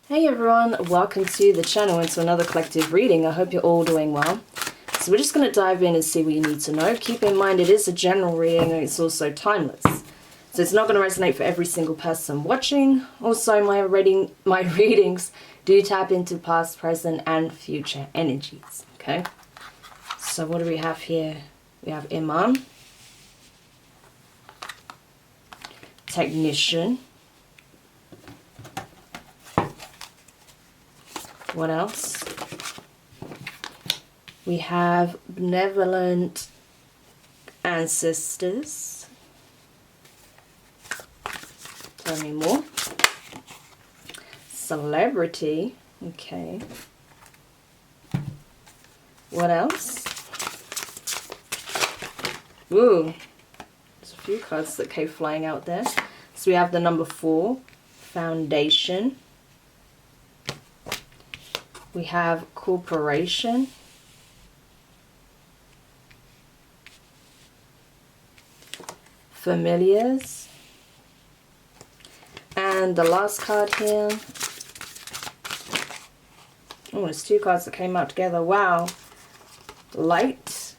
Hey everyone, welcome to the channel and to another collective reading. I hope you're all doing well. So we're just going to dive in and see what you need to know. Keep in mind it is a general reading and it's also timeless. So it's not going to resonate for every single person watching. Also my readings do tap into past, present and future energies. Okay. So what do we have here? We have Imam, Technician. What else? We have Benevolent Ancestors. Tell me more. Celebrity. Okay. What else? Ooh. There's a few cards that came flying out there. So we have the number 4. Foundation. We have Corporation. Familiars. And the last card here. Oh, there's 2 cards that came out together. Wow. Light.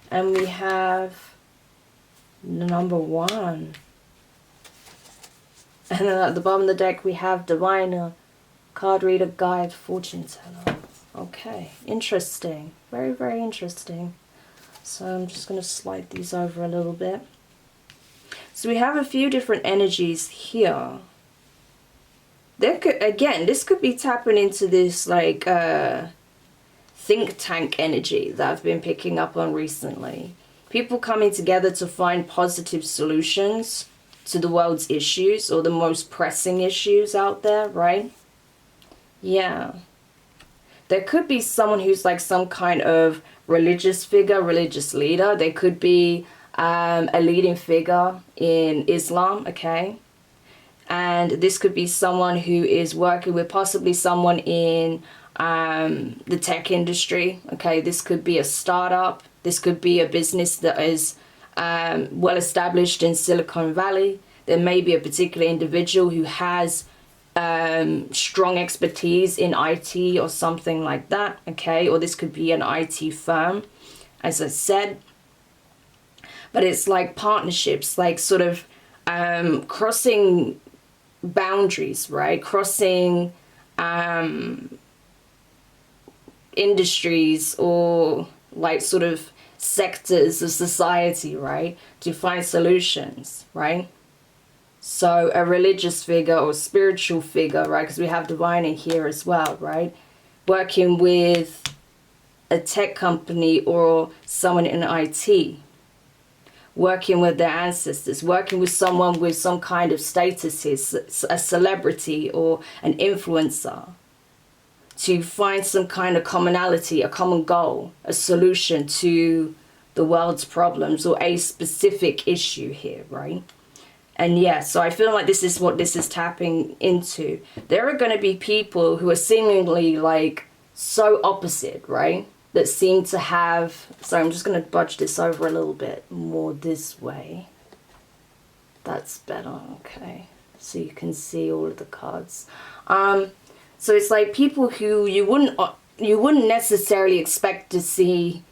And we have the number 1. And then at the bottom of the deck we have Diviner. Card reader, guide, fortune teller. Okay, interesting. Very, very interesting. So I'm just going to slide these over a little bit. So we have a few different energies here. There could, again, this could be tapping into this like think tank energy that I've been picking up on recently. People coming together to find positive solutions to the world's issues or the most pressing issues out there, right? Yeah. There could be someone who's like some kind of religious figure, religious leader. There could be a leading figure in Islam, okay? And this could be someone who is working with possibly someone in the tech industry, okay? This could be a startup. This could be a business that is well established in Silicon Valley. There may be a particular individual who has strong expertise in IT or something like that, okay? Or this could be an IT firm, as I said. But it's like partnerships, like sort of crossing boundaries, right? Crossing industries or like sort of sectors of society, right? To find solutions, right? So a religious figure or spiritual figure, right? Because we have divine in here as well, right? Working with a tech company or someone in IT. Working with their ancestors. Working with someone with some kind of status, a celebrity or an influencer. To find some kind of commonality, a common goal, a solution to the world's problems or a specific issue here, right? And yeah, so I feel like this is what this is tapping into. There are going to be people who are seemingly like so opposite, right? That seem to have... So I'm just going to budge this over a little bit more this way. That's better, okay. So you can see all of the cards. So it's like people who you wouldn't necessarily expect to see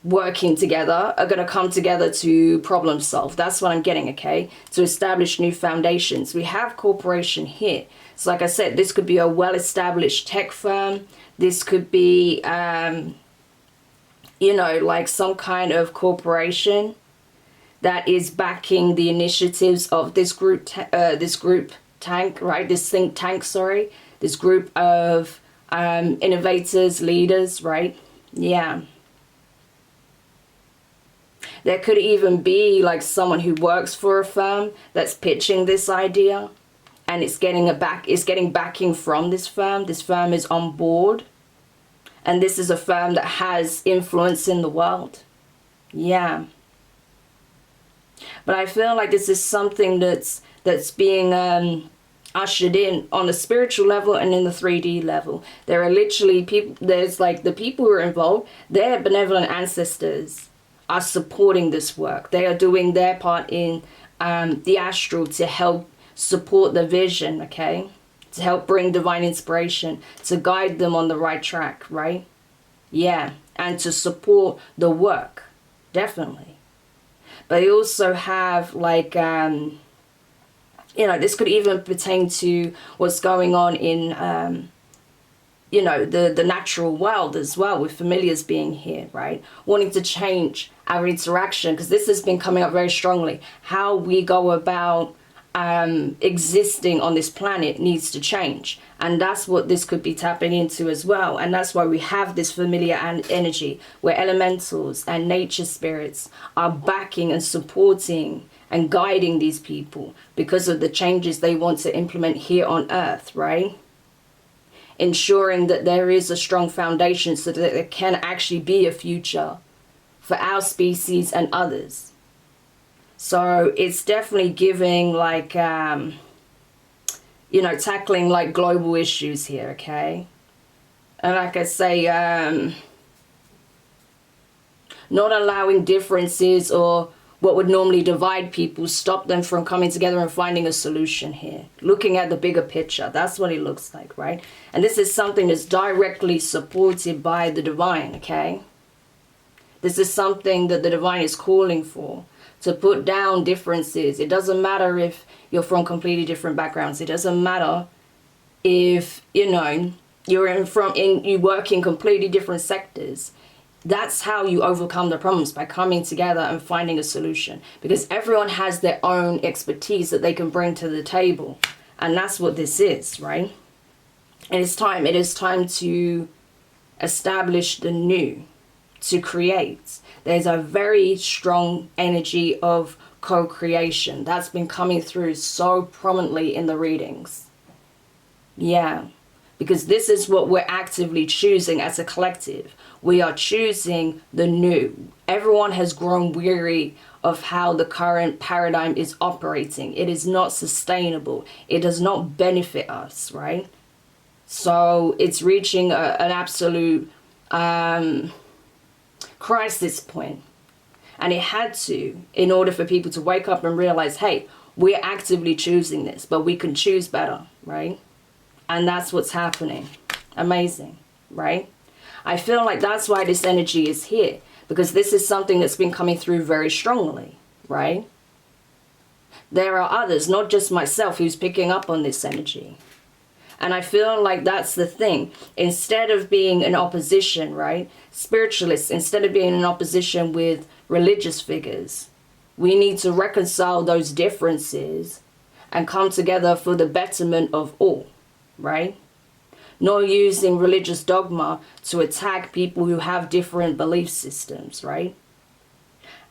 working together are going to come together to problem solve. That's what I'm getting, okay? To establish new foundations. We have corporation here. So like I said, this could be a well-established tech firm. This could be, you know, like some kind of corporation that is backing the initiatives of this group tank, right? This think tank, sorry. This group of innovators, leaders, right? Yeah. There could even be like someone who works for a firm that's pitching this idea and it's getting backing from this firm. This firm is on board and this is a firm that has influence in the world. Yeah. But I feel like this is something that's being ushered in on the spiritual level and in the 3D level. There are literally people, there's like the people who are involved, they're benevolent ancestors. Are supporting this work. They are doing their part in the astral to help support the vision, okay? to help bring divine inspiration, to guide them on the right track, right? Yeah, and to support the work, definitely. But they also have like, you know, this could even pertain to what's going on in, you know, the natural world as well, with familiars being here, right? Wanting to change our interaction, because this has been coming up very strongly. How we go about existing on this planet needs to change. And that's what this could be tapping into as well. And that's why we have this familiar energy, where elementals and nature spirits are backing and supporting and guiding these people because of the changes they want to implement here on Earth, right? Ensuring that there is a strong foundation so that there can actually be a future for our species and others. So it's definitely giving like, you know, tackling like global issues here, okay? And like I say, not allowing differences or what would normally divide people stop them from coming together and finding a solution here. Looking at the bigger picture, that's what it looks like, right? And this is something that's directly supported by the divine, okay? This is something that the divine is calling for, to put down differences. It doesn't matter if you're from completely different backgrounds. It doesn't matter if, you know, you work in completely different sectors. That's how you overcome the problems, by coming together and finding a solution, because everyone has their own expertise that they can bring to the table. And that's what this is, right? And it is time to establish the new, to create. There's a very strong energy of co-creation that's been coming through so prominently in the readings. Yeah, because this is what we're actively choosing as a collective. We are choosing the new. Everyone has grown weary of how the current paradigm is operating. It is not sustainable. It does not benefit us, right? So it's reaching an absolute crisis point. And it had to, in order for people to wake up and realize, hey, we're actively choosing this, but we can choose better, right? And that's what's happening. Amazing, right? I feel like that's why this energy is here, because this is something that's been coming through very strongly, right? There are others, not just myself, who's picking up on this energy. And I feel like that's the thing. Instead of being in opposition, right? Spiritualists, instead of being in opposition with religious figures, we need to reconcile those differences and come together for the betterment of all, right? Not using religious dogma to attack people who have different belief systems, right?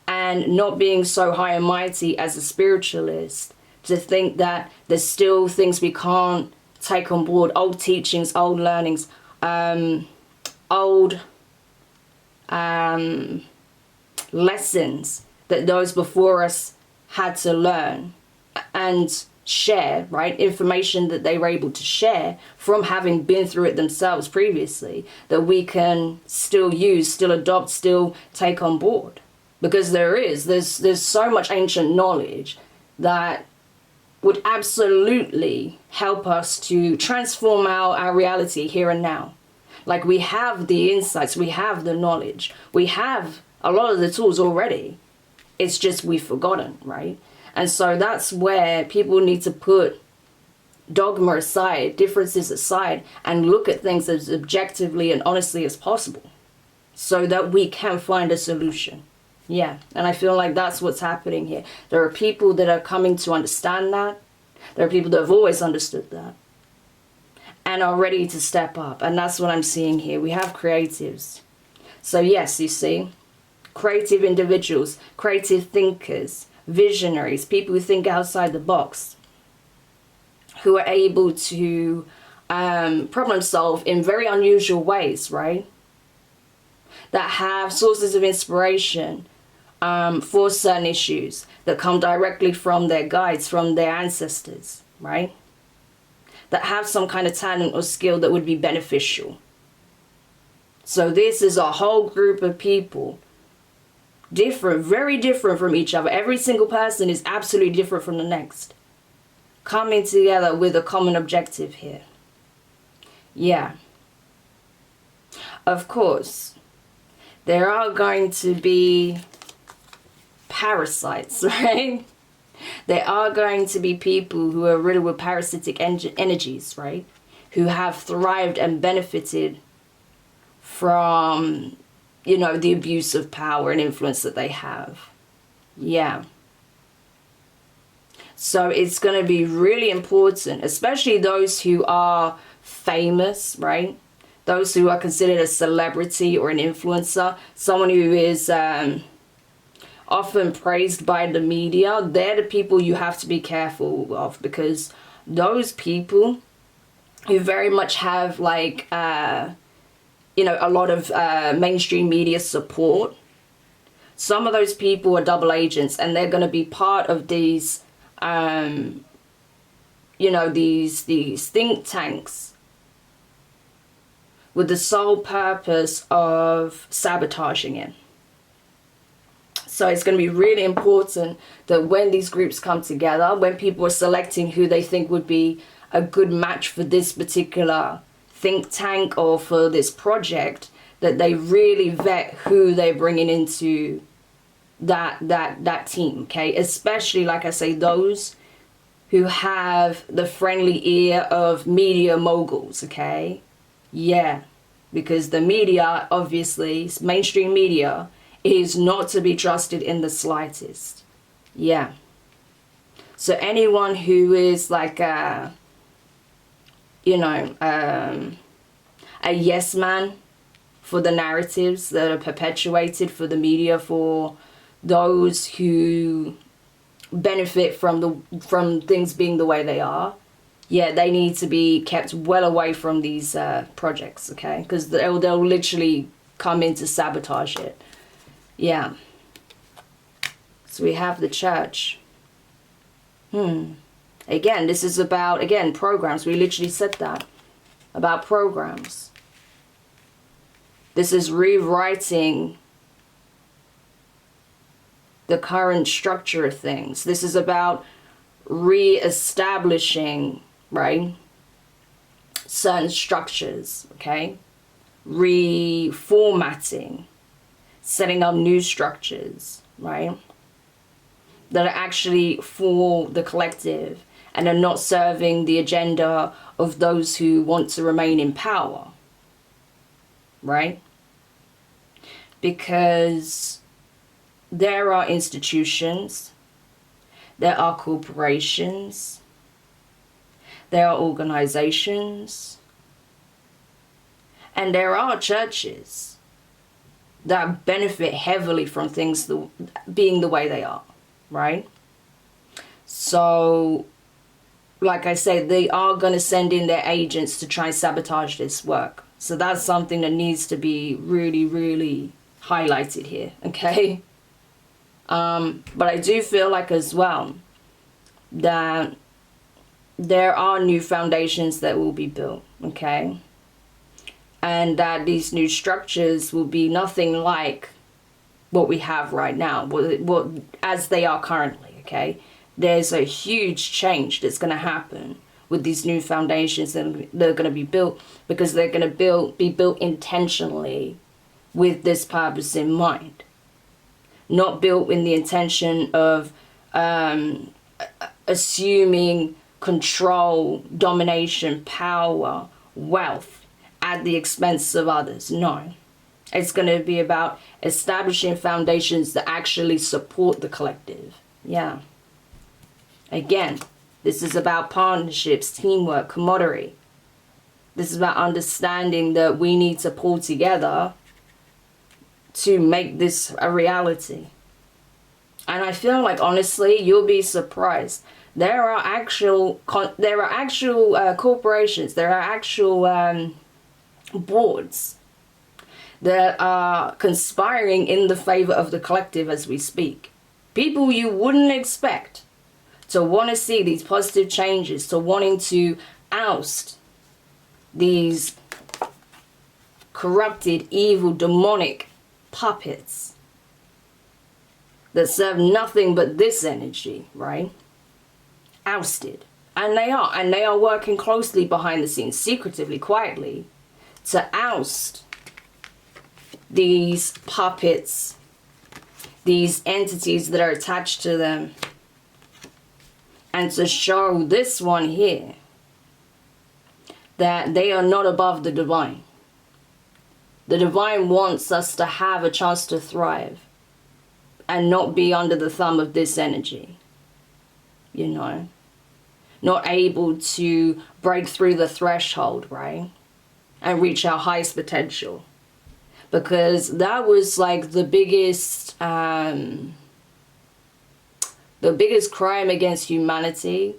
And not being so high and mighty as a spiritualist to think that there's still things we can't take on board, old teachings, old learnings, old lessons that those before us had to learn and share, right? Information that they were able to share from having been through it themselves previously, that we can still use, still adopt, still take on board. Because there's so much ancient knowledge that would absolutely help us to transform our reality here and now. Like, we have the insights, we have the knowledge, we have a lot of the tools already. It's just we've forgotten, right? And so that's where people need to put dogma aside, differences aside, and look at things as objectively and honestly as possible so that we can find a solution. Yeah, and I feel like that's what's happening here. There are people that are coming to understand that. There are people that have always understood that and are ready to step up. And that's what I'm seeing here. We have creatives. So yes, you see, creative individuals, creative thinkers, visionaries, people who think outside the box, who are able to problem solve in very unusual ways, right? That have sources of inspiration for certain issues that come directly from their guides, from their ancestors, right? That have some kind of talent or skill that would be beneficial. So this is a whole group of people, different, very different from each other. Every single person is absolutely different from the next. coming together with a common objective here. Yeah. Of course, there are going to be parasites, right? There are going to be people who are riddled with parasitic energies, right? Who have thrived and benefited from, you know, the abuse of power and influence that they have. Yeah. So it's going to be really important, especially those who are famous, right? Those who are considered a celebrity or an influencer, someone who is often praised by the media. They're the people you have to be careful of, because those people who very much have like you know, a lot of mainstream media support, some of those people are double agents, and they're going to be part of these you know, these think tanks with the sole purpose of sabotaging it. So it's going to be really important that when these groups come together, when people are selecting who they think would be a good match for this particular think tank or for this project, that they really vet who they're bringing into that team, okay? Especially, like I say, those who have the friendly ear of media moguls, okay? Yeah, because the media, obviously, mainstream media, is not to be trusted in the slightest. Yeah. So anyone who is like a, you know, a yes man for the narratives that are perpetuated for the media, for those who benefit from things being the way they are, yeah, they need to be kept well away from these projects, okay? Because they'll literally come in to sabotage it. Yeah. So we have the church. Again, this is about, again, programs. We literally said that. About programs. This is rewriting the current structure of things. This is about re-establishing, right, certain structures, okay? Reformatting, setting up new structures, right, that are actually for the collective and are not serving the agenda of those who want to remain in power, right? Because there are institutions, there are corporations, there are organizations, and there are churches that benefit heavily from things being the way they are, right? So, like I said, they are going to send in their agents to try and sabotage this work. So that's something that needs to be really, really highlighted here, okay? But I do feel like as well that there are new foundations that will be built, okay? And that these new structures will be nothing like what we have right now, what as they are currently, okay? There's a huge change that's going to happen with these new foundations that are going to be built, because they're going to be built intentionally with this purpose in mind. Not built in the intention of assuming control, domination, power, wealth at the expense of others. No. It's going to be about establishing foundations that actually support the collective. Yeah. Again, this is about partnerships, teamwork, camaraderie. This is about understanding that we need to pull together to make this a reality. And I feel like, honestly, you'll be surprised. There are actual corporations, there are actual boards that are conspiring in the favor of the collective as we speak. People you wouldn't expect to want to see these positive changes, to wanting to oust these corrupted, evil, demonic puppets that serve nothing but this energy, right? Ousted. And they are working closely behind the scenes, secretively, quietly, to oust these puppets, these entities that are attached to them, and to show this one here that they are not above the divine. The divine wants us to have a chance to thrive and not be under the thumb of this energy, you know, not able to break through the threshold, right, and reach our highest potential. Because that was like the biggest crime against humanity,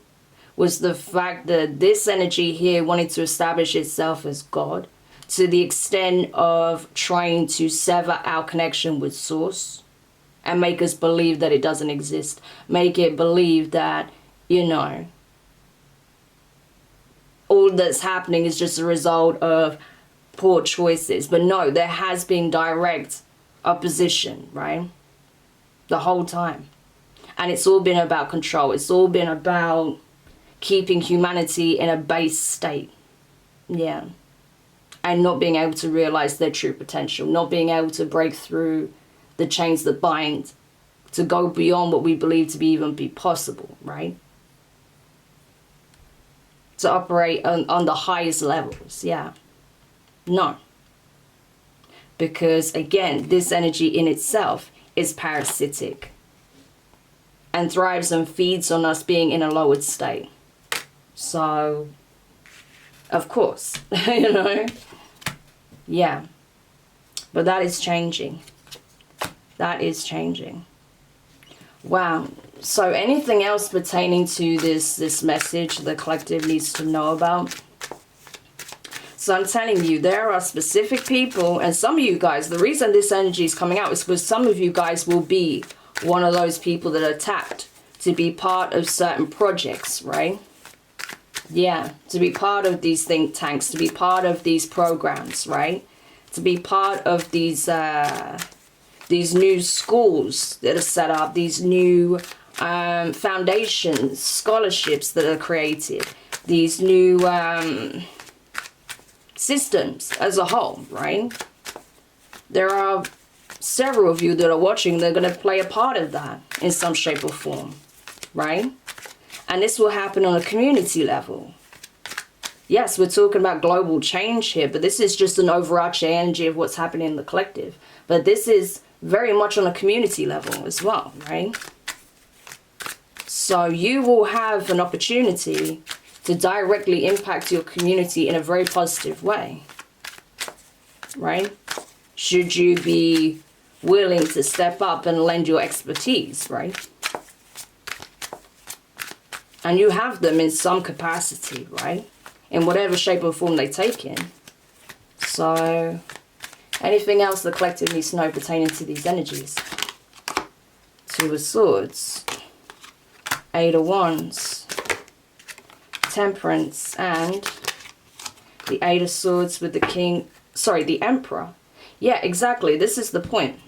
was the fact that this energy here wanted to establish itself as God, to the extent of trying to sever our connection with Source and make us believe that it doesn't exist. Make it believe that, you know, all that's happening is just a result of poor choices. But no, there has been direct opposition, right? The whole time. And it's all been about control. It's all been about keeping humanity in a base state. Yeah. And not being able to realize their true potential. Not being able to break through the chains that bind, to go beyond what we believe to be even be possible, right? To operate on the highest levels, yeah. No. Because again, this energy in itself is parasitic and thrives and feeds on us being in a lowered state. So, of course, you know, yeah. But that is changing. That is changing. Wow. So anything else pertaining to this message the collective needs to know about? So I'm telling you, there are specific people, and some of you guys, the reason this energy is coming out is because some of you guys will be one of those people that are tapped to be part of certain projects, right? Yeah, to be part of these think tanks, to be part of these programs, right? To be part of these new schools that are set up, these new foundations, scholarships that are created, these new systems as a whole, right? There are several of you that are watching that are going to play a part of that in some shape or form, right? And this will happen on a community level. Yes, we're talking about global change here, but this is just an overarching energy of what's happening in the collective. But this is very much on a community level as well, right? So you will have an opportunity to directly impact your community in a very positive way, right? Should you be willing to step up and lend your expertise, right? And you have them in some capacity, right? In whatever shape or form they take in. So, anything else the collective needs to know pertaining to these energies? Two of Swords, Eight of Wands, Temperance, and the Eight of Swords with the King, sorry, the Emperor. Yeah, exactly, this is the point.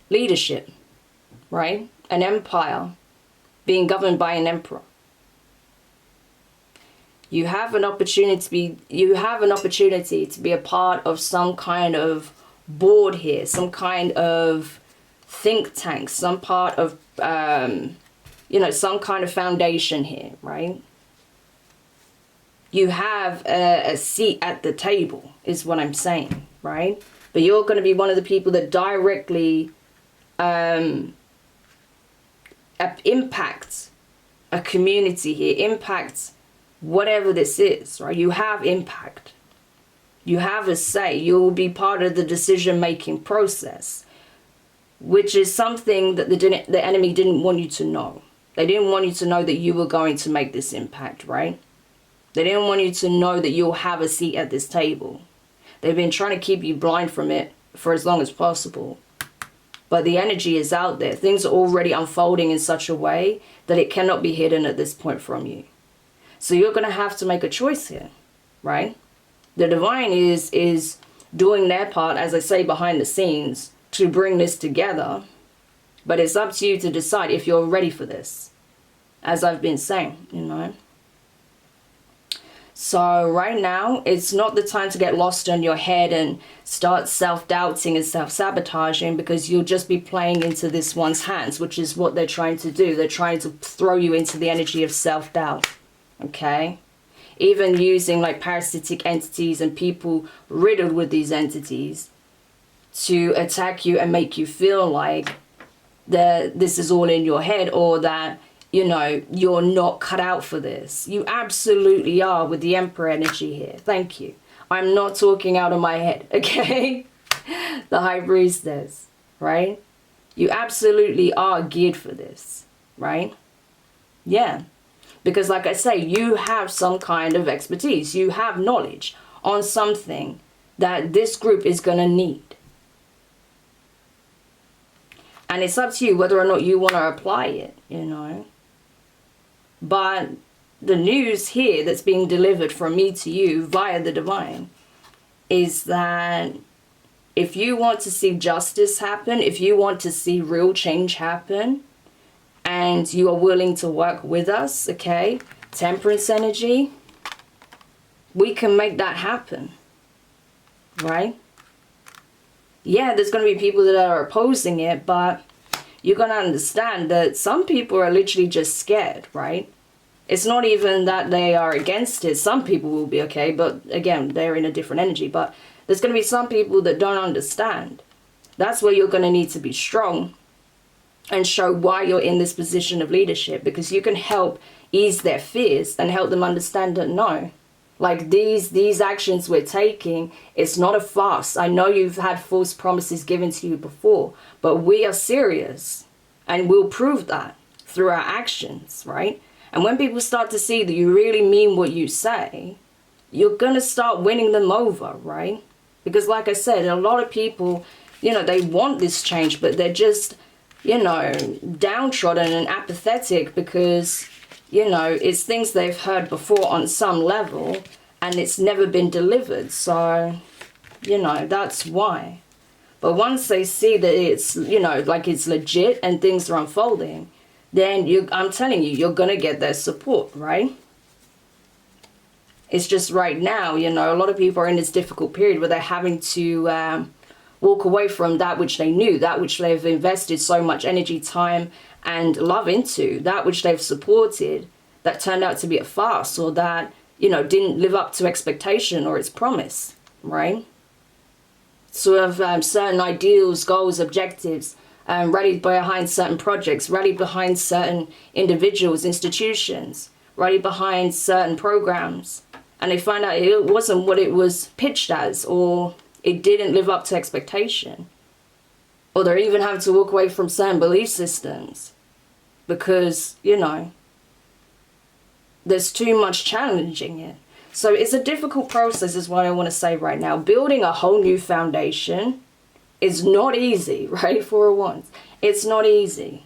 Leadership, right? An empire being governed by an emperor. You have an opportunity to be a part of some kind of board here, some kind of think tank, some part of you know, some kind of foundation here, right? You have a seat at the table is what I'm saying, right? But you're going to be one of the people that directly impacts a community here, impacts whatever this is, right? You have impact. You have a say. You'll be part of the decision-making process, which is something that the enemy didn't want you to know. They didn't want you to know that you were going to make this impact, right? They didn't want you to know that you'll have a seat at this table. They've been trying to keep you blind from it for as long as possible. But the energy is out there. Things are already unfolding in such a way that it cannot be hidden at this point from you. So you're going to have to make a choice here, right? The divine is doing their part, as I say, behind the scenes to bring this together But it's up to you to decide if you're ready for this, as I've been saying, you know. So right now, it's not the time to get lost in your head and start self-doubting and self-sabotaging, because you'll just be playing into this one's hands, which is what they're trying to do. They're trying to throw you into the energy of self-doubt, okay? Even using like parasitic entities and people riddled with these entities to attack you and make you feel like that this is all in your head, or that, you know, you're not cut out for this. You absolutely are, with the Emperor energy here. Thank you. I'm not talking out of my head, okay? The High Priestess, right? You absolutely are geared for this, right? Yeah. Because like I say, you have some kind of expertise. You have knowledge on something that this group is going to need. And it's up to you whether or not you want to apply it, you know. But the news here that's being delivered from me to you via the divine is that if you want to see justice happen, if you want to see real change happen, and you are willing to work with us, okay, Temperance energy, we can make that happen, right? Yeah, there's going to be people that are opposing it, but you're going to understand that some people are literally just scared, right? It's not even that they are against it. Some people will be okay, but again, they're in a different energy. But there's going to be some people that don't understand. That's where you're going to need to be strong and show why you're in this position of leadership, because you can help ease their fears and help them understand that no, like these actions we're taking, it's not a farce. I know you've had false promises given to you before, but we are serious, and we'll prove that through our actions, right? And when people start to see that you really mean what you say, you're going to start winning them over, right? Because like I said, a lot of people, you know, they want this change, but they're just, you know, downtrodden and apathetic because, you know, it's things they've heard before on some level and it's never been delivered. So, you know, that's why. But once they see that it's, you know, like it's legit and things are unfolding, then I'm telling you, you're going to get their support, right? It's just right now, you know, a lot of people are in this difficult period where they're having to walk away from that which they knew, that which they've invested so much energy, time, and love into, that which they've supported, that turned out to be a farce, or that, you know, didn't live up to expectation or its promise, right? Sort of certain ideals, goals, objectives, rallied behind certain projects, rallied behind certain individuals, institutions, rallied behind certain programs, and they find out it wasn't what it was pitched as, or it didn't live up to expectation, or they're even having to walk away from certain belief systems because, you know, there's too much challenging it. So it's a difficult process is what I want to say right now. Building a whole new foundation is not easy, right? For once, it's not easy.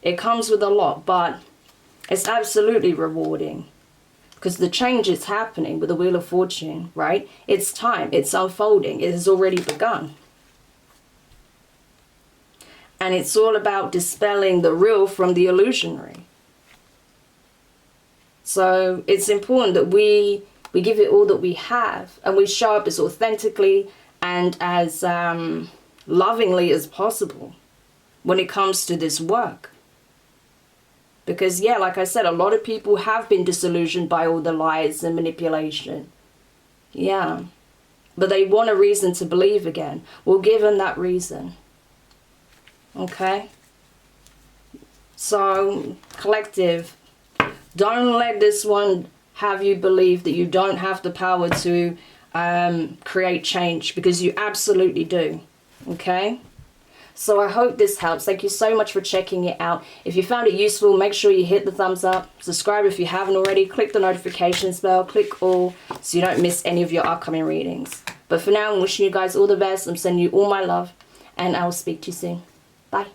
It comes with a lot, but it's absolutely rewarding because the change is happening with the Wheel of Fortune, right? It's time, it's unfolding, it has already begun. And it's all about dispelling the real from the illusionary. So it's important that we give it all that we have, and we show up as authentically and as lovingly as possible when it comes to this work. Because, yeah, like I said, a lot of people have been disillusioned by all the lies and manipulation. Yeah. But they want a reason to believe again. We'll give them that reason. Okay? So, collective, don't let this one have you believe that you don't have the power to create change, because you absolutely do. Okay? So I hope this helps. Thank you so much for checking it out. If you found it useful, make sure you hit the thumbs up. Subscribe if you haven't already. Click the notifications bell. Click all so you don't miss any of your upcoming readings. But for now, I'm wishing you guys all the best. I'm sending you all my love. And I will speak to you soon. Bye.